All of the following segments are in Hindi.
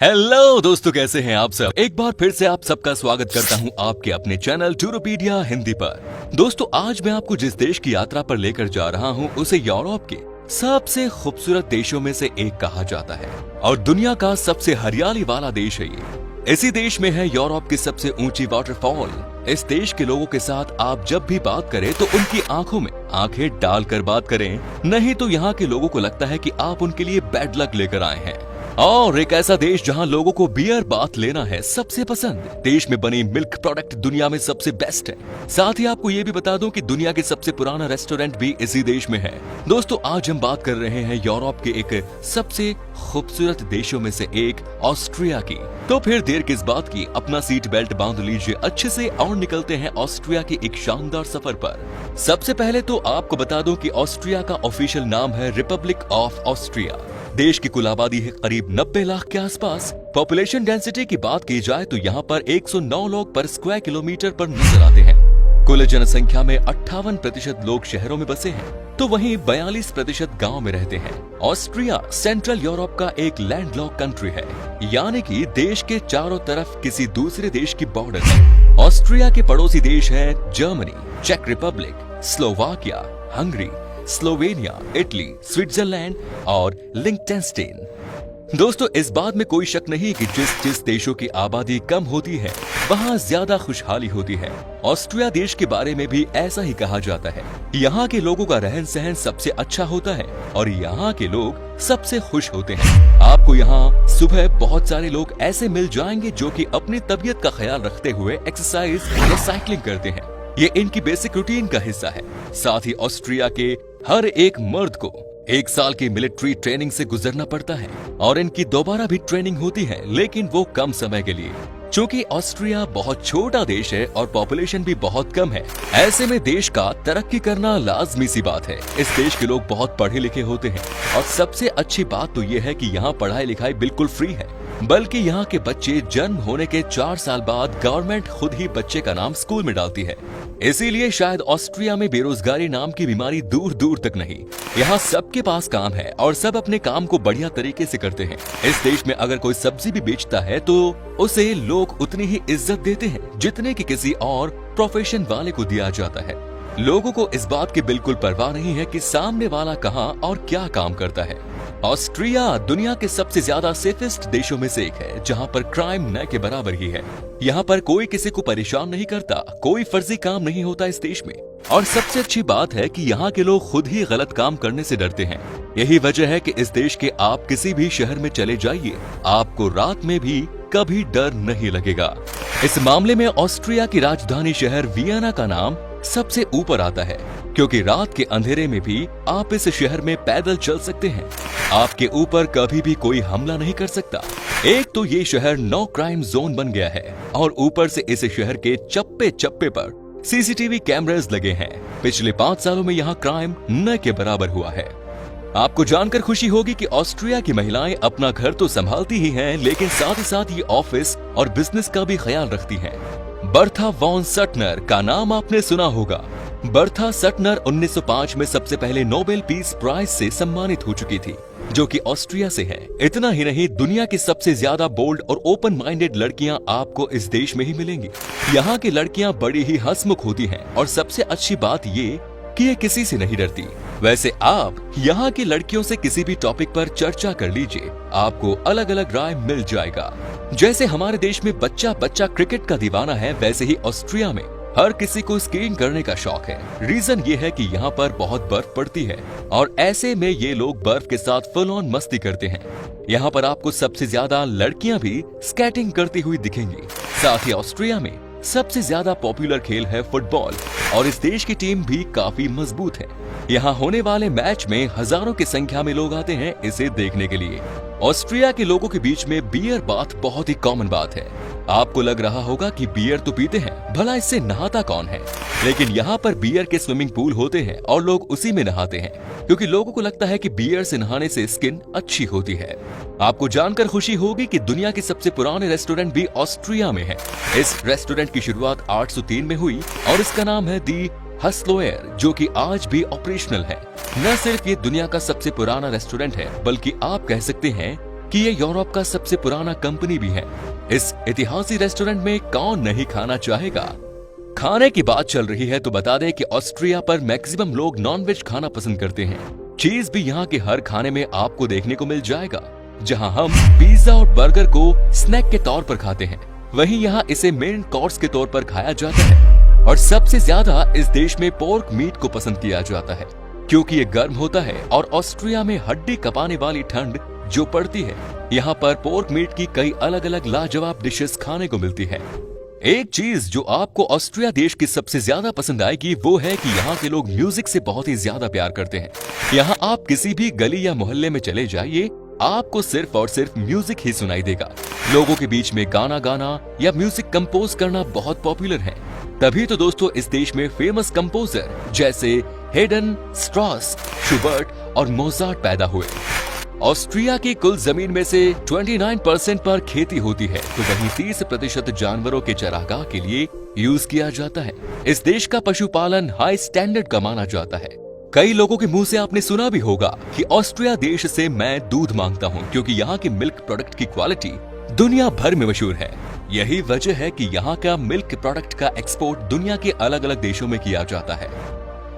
हेलो दोस्तों, कैसे हैं आप सब। एक बार फिर से आप सबका स्वागत करता हूं आपके अपने चैनल टूरोपीडिया हिंदी पर। दोस्तों, आज मैं आपको जिस देश की यात्रा पर लेकर जा रहा हूं उसे यूरोप के सबसे खूबसूरत देशों में से एक कहा जाता है और दुनिया का सबसे हरियाली वाला देश है ये। इसी देश में है यूरोप की सबसे ऊंची वाटरफॉल। इस देश के लोगों के साथ आप जब भी बात करें तो उनकी आंखों में आंखें डालकर बात करें, नहीं तो यहाँ के लोगों को लगता है कि आप उनके लिए बैड लक लेकर आए हैं। और एक ऐसा देश जहां लोगों को बियर बाथ लेना है सबसे पसंद। देश में बनी मिल्क प्रोडक्ट दुनिया में सबसे बेस्ट है। साथ ही आपको ये भी बता दूं कि दुनिया के सबसे पुराना रेस्टोरेंट भी इसी देश में है। दोस्तों, आज हम बात कर रहे हैं यूरोप के एक सबसे खूबसूरत देशों में से एक ऑस्ट्रिया की। तो फिर देर किस बात की, अपना सीट बेल्ट बांध लीजिए अच्छे से और निकलते हैं ऑस्ट्रिया के एक शानदार सफर पर। सबसे पहले तो आपको बता दूं कि ऑस्ट्रिया का ऑफिशियल नाम है रिपब्लिक ऑफ ऑस्ट्रिया। देश की कुल आबादी है करीब 90 लाख के आसपास। पॉपुलेशन डेंसिटी की बात की जाए तो यहाँ पर 109 लोग पर स्क्वायर किलोमीटर पर नजर आते हैं। कुल जनसंख्या में 58% लोग शहरों में बसे हैं, तो वहीं 42% गांव में रहते हैं। ऑस्ट्रिया सेंट्रल यूरोप का एक लैंडलॉक कंट्री है, यानी कि देश के चारों तरफ किसी दूसरे देश की बॉर्डर है। ऑस्ट्रिया के पड़ोसी देश हैं जर्मनी, चेक Republic, Slovakia, Hungary, Slovenia, Italy, Switzerland और लिंक्टेनस्टेन। दोस्तों, इस बात में कोई शक नहीं कि जिस देशों की आबादी कम होती है वहाँ ज्यादा खुशहाली होती है। ऑस्ट्रिया देश के बारे में भी ऐसा ही कहा जाता है। यहाँ के लोगों का रहन सहन सबसे अच्छा होता है और यहाँ के लोग सबसे खुश होते हैं। आपको यहाँ सुबह बहुत सारे लोग ऐसे मिल जाएंगे जो कि अपनी तबीयत का ख्याल रखते हुए एक्सरसाइज या साइकिलिंग करते हैं। ये इनकी बेसिक रूटीन का हिस्सा है। साथ ही ऑस्ट्रिया के हर एक मर्द को 1 साल की मिलिट्री ट्रेनिंग से गुजरना पड़ता है और इनकी दोबारा भी ट्रेनिंग होती है, लेकिन वो कम समय के लिए। चूंकि ऑस्ट्रिया बहुत छोटा देश है और पॉपुलेशन भी बहुत कम है, ऐसे में देश का तरक्की करना लाजमी सी बात है। इस देश के लोग बहुत पढ़े लिखे होते हैं और सबसे अच्छी बात तो ये है कि यहाँ पढ़ाई लिखाई बिल्कुल फ्री है, बल्कि यहाँ के बच्चे जन्म होने के 4 साल बाद गवर्नमेंट खुद ही बच्चे का नाम स्कूल में डालती है। इसीलिए शायद ऑस्ट्रिया में बेरोजगारी नाम की बीमारी दूर दूर तक नहीं। यहाँ सबके पास काम है और सब अपने काम को बढ़िया तरीके से करते हैं। इस देश में अगर कोई सब्जी भी बेचता है तो उसे लोग उतनी ही इज्जत देते हैं जितने कि किसी और प्रोफेशन वाले को दिया जाता है। लोगों को इस बात की बिल्कुल परवाह नहीं है कि सामने वाला कहाँ और क्या काम करता है। ऑस्ट्रिया दुनिया के सबसे ज्यादा सेफेस्ट देशों में से एक है, जहाँ पर क्राइम न के बराबर ही है। यहाँ पर कोई किसी को परेशान नहीं करता, कोई फर्जी काम नहीं होता इस देश में। और सबसे अच्छी बात है कि यहाँ के लोग खुद ही गलत काम करने से डरते हैं। यही वजह है कि इस देश के आप किसी भी शहर में चले जाइए, आपको रात में भी कभी डर नहीं लगेगा। इस मामले में ऑस्ट्रिया की राजधानी शहर वियना का नाम सबसे ऊपर आता है, क्योंकि रात के अंधेरे में भी आप इस शहर में पैदल चल सकते हैं। आपके ऊपर कभी भी कोई हमला नहीं कर सकता। एक तो ये शहर नो क्राइम जोन बन गया है और ऊपर से इस शहर के चप्पे चप्पे पर सीसीटीवी कैमरास लगे हैं। पिछले 5 सालों में यहाँ क्राइम न के बराबर हुआ है। आपको जानकर खुशी होगी कि ऑस्ट्रिया की महिलाएं अपना घर तो संभालती ही हैं, लेकिन साथ ही साथ ये ऑफिस और बिजनेस का भी ख्याल रखती हैं। बर्था वॉन सटनर का नाम आपने सुना होगा। बर्था सटनर 1905 में सबसे पहले नोबेल पीस प्राइज से सम्मानित हो चुकी थी, जो कि ऑस्ट्रिया से है। इतना ही नहीं, दुनिया की सबसे ज्यादा बोल्ड और ओपन माइंडेड लड़कियां आपको इस देश में ही मिलेंगी। यहाँ की लड़कियां बड़ी ही हंसमुख होती हैं और सबसे अच्छी बात ये कि ये किसी से नहीं डरती। वैसे आप यहाँ की लड़कियों से किसी भी टॉपिक पर चर्चा कर लीजिए, आपको अलग अलग राय मिल जाएगा। जैसे हमारे देश में बच्चा बच्चा क्रिकेट का दीवाना है, वैसे ही ऑस्ट्रिया में हर किसी को स्कीइंग करने का शौक है। रीजन ये है कि यहाँ पर बहुत बर्फ पड़ती है और ऐसे में ये लोग बर्फ के साथ फुल ऑन मस्ती करते हैं। यहाँ पर आपको सबसे ज्यादा लड़कियां भी स्केटिंग करती हुई दिखेंगी। साथ ही ऑस्ट्रिया में सबसे ज्यादा पॉपुलर खेल है फुटबॉल और इस देश की टीम भी काफी मजबूत है। यहाँ होने वाले मैच में हजारों की संख्या में लोग आते हैं इसे देखने के लिए। ऑस्ट्रिया के लोगों के बीच में बियर बाथ बहुत ही कॉमन बात है। आपको लग रहा होगा कि बियर तो पीते हैं, भला इससे नहाता कौन है? लेकिन यहाँ पर बियर के स्विमिंग पूल होते हैं और लोग उसी में नहाते हैं, क्योंकि लोगों को लगता है कि बियर से नहाने से स्किन अच्छी होती है। आपको जानकर खुशी होगी कि दुनिया के सबसे पुराने रेस्टोरेंट भी ऑस्ट्रिया में है। इस रेस्टोरेंट की शुरुआत 803 में हुई और इसका नाम है दी हस्लोएर, जो कि आज भी ऑपरेशनल है। न सिर्फ ये दुनिया का सबसे पुराना रेस्टोरेंट है, बल्कि आप कह सकते हैं कि ये यूरोप का सबसे पुराना कंपनी भी है। इस ऐतिहासिक रेस्टोरेंट में कौन नहीं खाना चाहेगा। खाने की बात चल रही है तो बता दें कि ऑस्ट्रिया पर मैक्सिमम लोग नॉनवेज खाना पसंद करते हैं। चीज भी यहाँ के हर खाने में आपको देखने को मिल जाएगा। जहाँ हम पिज्जा और बर्गर को स्नैक के तौर पर खाते हैं, वहीं यहाँ इसे मेन कोर्स के तौर पर खाया जाता है। और सबसे ज्यादा इस देश में पोर्क मीट को पसंद किया जाता है, क्योंकि ये गर्म होता है और ऑस्ट्रिया में हड्डी कपाने वाली ठंड जो पड़ती है, यहाँ पर पोर्क मीट की कई अलग अलग लाजवाब डिशेस खाने को मिलती है। एक चीज जो आपको ऑस्ट्रिया देश की सबसे ज्यादा पसंद आएगी वो है कि यहाँ के लोग म्यूजिक से बहुत ही ज्यादा प्यार करते हैं। यहाँ आप किसी भी गली या मोहल्ले में चले जाइए, आपको सिर्फ और सिर्फ म्यूजिक ही सुनाई देगा। लोगों के बीच में गाना गाना या म्यूजिक कंपोज करना बहुत पॉपुलर है। तभी तो दोस्तों इस देश में फेमस कंपोजर जैसे हेडन, स्ट्रॉस, शुबर्ट और मोजार्ट पैदा हुए। ऑस्ट्रिया की कुल जमीन में से 29% पर खेती होती है, तो वहीं 30% जानवरों के चरागाह के लिए यूज किया जाता है। इस देश का पशुपालन हाई स्टैंडर्ड का माना जाता है। कई लोगों के मुंह से आपने सुना भी होगा कि ऑस्ट्रिया देश से मैं दूध मांगता हूं, क्योंकि यहाँ के मिल्क प्रोडक्ट की क्वालिटी दुनिया भर में मशहूर है। यही वजह है कि यहाँ का मिल्क प्रोडक्ट का एक्सपोर्ट दुनिया के अलग अलग देशों में किया जाता है।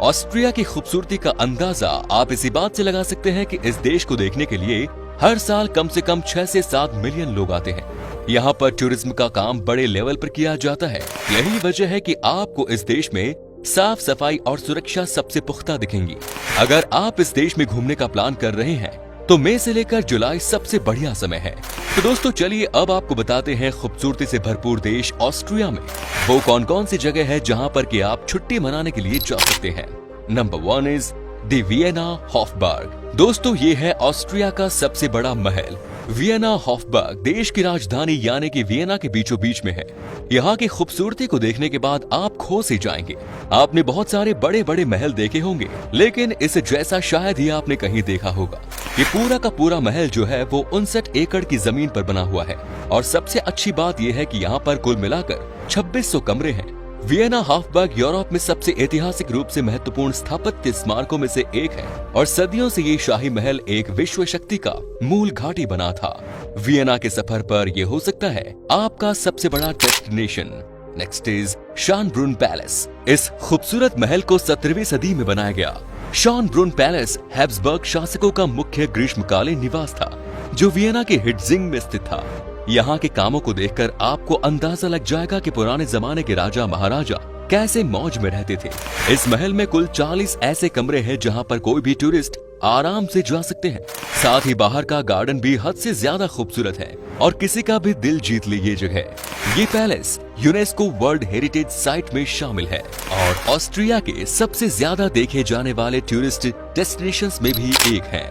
ऑस्ट्रिया की खूबसूरती का अंदाजा आप इसी बात से लगा सकते हैं कि इस देश को देखने के लिए हर साल कम से कम 6 से 7 मिलियन लोग आते हैं। यहाँ पर टूरिज्म का काम बड़े लेवल पर किया जाता है। यही वजह है कि आपको इस देश में साफ सफाई और सुरक्षा सबसे पुख्ता दिखेंगी। अगर आप इस देश में घूमने का प्लान कर रहे हैं तो मई से लेकर जुलाई सबसे बढ़िया समय है। तो दोस्तों चलिए अब आपको बताते हैं खूबसूरती से भरपूर देश ऑस्ट्रिया में वो कौन कौन सी जगह है जहां पर कि आप छुट्टी मनाने के लिए जा सकते हैं। Number 1 is the Vienna Hofburg. दोस्तों ये है ऑस्ट्रिया का सबसे बड़ा महल। वियना हॉफबर्ग देश की राजधानी यानी कि वियना के बीचों बीच में है। यहाँ की खूबसूरती को देखने के बाद आप खो से जाएंगे। आपने बहुत सारे बड़े बड़े महल देखे होंगे, लेकिन इस जैसा शायद ही आपने कहीं देखा होगा। ये पूरा का पूरा महल जो है वो 59 एकड़ की जमीन पर बना हुआ है। और सबसे अच्छी बात यह है कि यहाँ पर कुल मिलाकर 2600 कमरे हैं। वियना हॉफबर्ग यूरोप में सबसे ऐतिहासिक रूप से महत्वपूर्ण स्थापत्य स्मारकों में से एक है और सदियों से ये शाही महल एक विश्व शक्ति का मूल घाटी बना था। वियना के सफर पर यह हो सकता है आपका सबसे बड़ा destination. Next is Schonbrunn palace. इस खूबसूरत महल को 17वीं सदी में बनाया गया। शानब्रुन पैलेस हैब्सबर्ग शासकों का मुख्य ग्रीष्मकालीन निवास था, जो वियना के हिट्जिंग में स्थित था। यहाँ के कामों को देखकर आपको अंदाजा लग जाएगा कि पुराने जमाने के राजा महाराजा कैसे मौज में रहते थे। इस महल में कुल 40 ऐसे कमरे हैं जहाँ पर कोई भी टूरिस्ट आराम से जा सकते हैं। साथ ही बाहर का गार्डन भी हद से ज्यादा खूबसूरत है और किसी का भी दिल जीत ले ये जगह। ये palace UNESCO world heritage site में शामिल है और ऑस्ट्रिया के सबसे ज्यादा देखे जाने वाले टूरिस्ट डेस्टिनेशंस में भी एक है।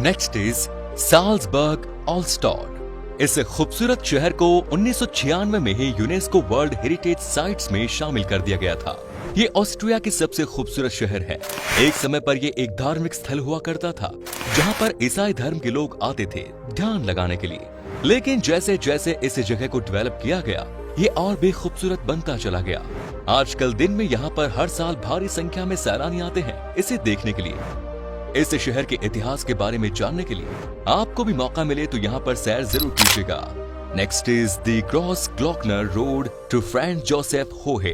Next is Salzburg Altstadt. इस खूबसूरत शहर को 1996 में ही यूनेस्को वर्ल्ड हेरिटेज साइट्स में शामिल कर दिया गया था। ये ऑस्ट्रिया की सबसे खूबसूरत शहर है। एक समय पर ये एक धार्मिक स्थल हुआ करता था, जहाँ पर ईसाई धर्म के लोग आते थे ध्यान लगाने के लिए। लेकिन जैसे जैसे इस जगह को डेवलप किया गया, ये और भी खूबसूरत बनता चला गया। आजकल दिन में यहाँ पर हर साल भारी संख्या में सैलानी आते हैं इसे देखने के लिए। इस शहर के इतिहास के बारे में जानने के लिए आपको भी मौका मिले तो यहाँ पर सैर जरूर कीजिएगा। Next is the Grossglockner road to Franz Josef Hohe.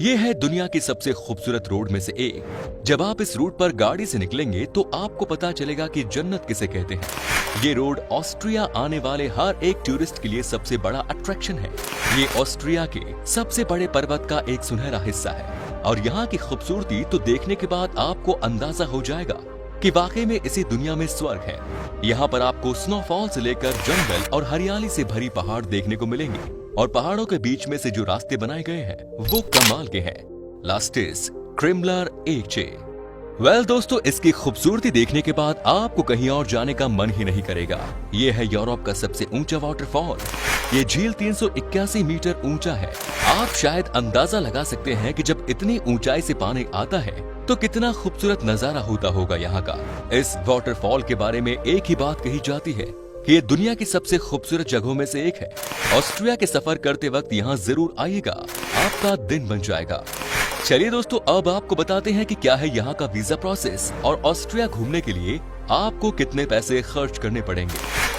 ये है दुनिया की सबसे खूबसूरत रोड में से एक। जब आप इस रूट पर गाड़ी से निकलेंगे तो आपको पता चलेगा कि जन्नत किसे कहते हैं। ये रोड ऑस्ट्रिया आने वाले हर एक टूरिस्ट के लिए सबसे बड़ा अट्रैक्शन है। ये ऑस्ट्रिया के सबसे बड़े पर्वत का एक सुनहरा हिस्सा है और यहाँ की खूबसूरती तो देखने के बाद आपको अंदाजा हो जाएगा कि वाकई में इसी दुनिया में स्वर्ग है। यहाँ पर आपको स्नोफॉल से लेकर जंगल और हरियाली से भरी पहाड़ देखने को मिलेंगे और पहाड़ों के बीच में से जो रास्ते बनाए गए हैं वो कमाल के हैं। Last is Krimmler Ache. Well दोस्तों, इसकी खूबसूरती देखने के बाद आपको कहीं और जाने का मन ही नहीं करेगा। ये है यूरोप का सबसे ऊंचा वाटरफॉल। ये झील 381 मीटर ऊंचा है। आप शायद अंदाजा लगा सकते हैं कि जब इतनी ऊंचाई से पानी आता है तो कितना खूबसूरत नजारा होता होगा यहाँ का। इस वाटरफॉल के बारे में एक ही बात कही जाती है कि ये दुनिया की सबसे खूबसूरत जगहों में से एक है। ऑस्ट्रिया के सफर करते वक्त यहाँ जरूर आइएगा, आपका दिन बन जाएगा। चलिए दोस्तों, अब आपको बताते हैं कि क्या है यहाँ का वीजा प्रोसेस और ऑस्ट्रिया घूमने के लिए आपको कितने पैसे खर्च करने पड़ेंगे।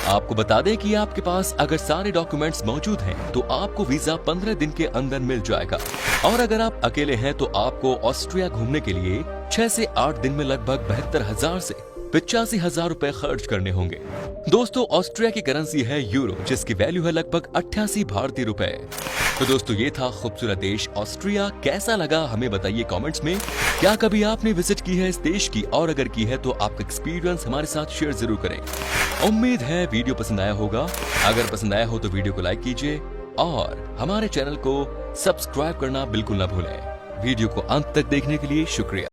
आपको बता दें कि आपके पास अगर सारे डॉक्यूमेंट्स मौजूद हैं तो आपको वीजा 15 दिन के अंदर मिल जाएगा। और अगर आप अकेले हैं तो आपको ऑस्ट्रिया घूमने के लिए 6 से 8 दिन में लगभग 72,000 से 85,000 रुपए खर्च करने होंगे। दोस्तों, ऑस्ट्रिया की करेंसी है यूरो, जिसकी वैल्यू है लगभग 88 भारतीय रुपए। तो दोस्तों, ये था खूबसूरत देश ऑस्ट्रिया। कैसा लगा हमें बताइए कमेंट्स में। क्या कभी आपने विजिट की है इस देश की, और अगर की है तो आपका एक्सपीरियंस हमारे साथ शेयर जरूर करें। उम्मीद है वीडियो पसंद आया होगा। अगर पसंद आया हो तो वीडियो को लाइक कीजिए और हमारे चैनल को सब्सक्राइब करना बिल्कुल ना भूलें। वीडियो को अंत तक देखने के लिए शुक्रिया।